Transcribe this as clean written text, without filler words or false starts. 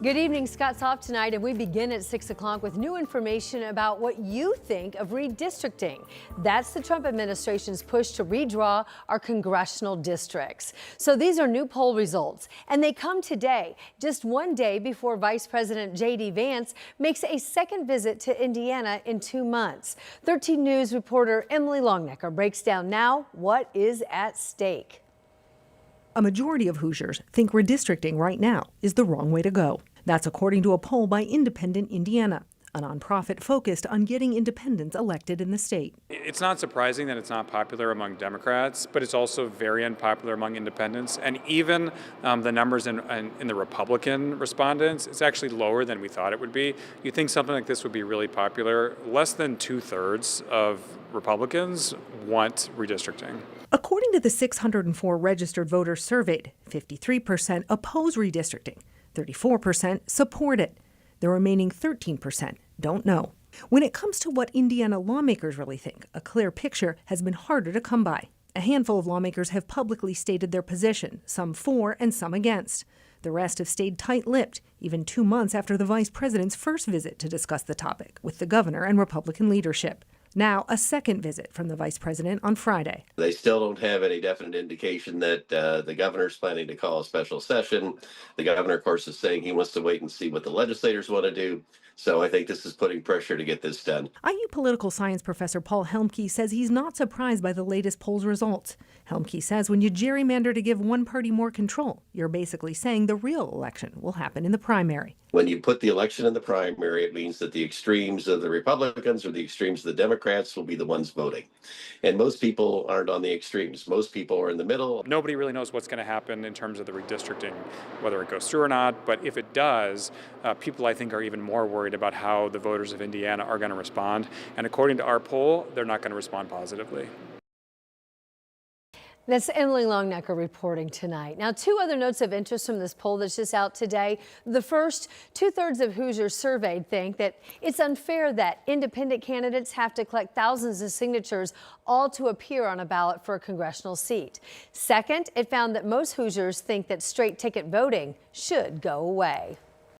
Good evening. Scott's off tonight, and we begin at 6 o'clock with new information about what you think of redistricting. That's the Trump administration's push to redraw our congressional districts. So these are new poll results, and they come today, just one day before Vice President J.D. Vance makes a second visit to Indiana in 2 months. 13 News reporter Emily Longnecker breaks down now what is at stake. A majority of Hoosiers think redistricting right now is the wrong way to go. That's according to a poll by Independent Indiana, a nonprofit focused on getting independents elected in the state. It's not surprising that it's not popular among Democrats, but it's also very unpopular among independents. And even the numbers in the Republican respondents, it's actually lower than we thought it would be. You think something like this would be really popular. Less than 2/3 of Republicans want redistricting. According to the 604 registered voters surveyed, 53% oppose redistricting, 34% support it. The remaining 13% don't know. When it comes to what Indiana lawmakers really think, a clear picture has been harder to come by. A handful of lawmakers have publicly stated their position, some for and some against. The rest have stayed tight-lipped, even 2 months after the vice president's first visit to discuss the topic with the governor and Republican leadership. Now, a second visit from the vice president on Friday. They still don't have any definite indication that the governor's planning to call a special session. The governor, of course, is saying he wants to wait and see what the legislators want to do. So I think this is putting pressure to get this done. IU political science professor Paul Helmke says he's not surprised by the latest polls results. Helmke says when you gerrymander to give one party more control, you're basically saying the real election will happen in the primary. When you put the election in the primary, it means that the extremes of the Republicans or the extremes of the Democrats will be the ones voting. And most people aren't on the extremes. Most people are in the middle. Nobody really knows what's going to happen in terms of the redistricting, whether it goes through or not. But if it does, people, I think, are even more worried about how the voters of Indiana are going to respond. And according to our poll, they're not going to respond positively. That's Emily Longnecker reporting tonight. Now, 2 other notes of interest from this poll that's just out today. The first, 2/3 of Hoosiers surveyed think that it's unfair that independent candidates have to collect thousands of signatures all to appear on a ballot for a congressional seat. Second, it found that most Hoosiers think that straight ticket voting should go away.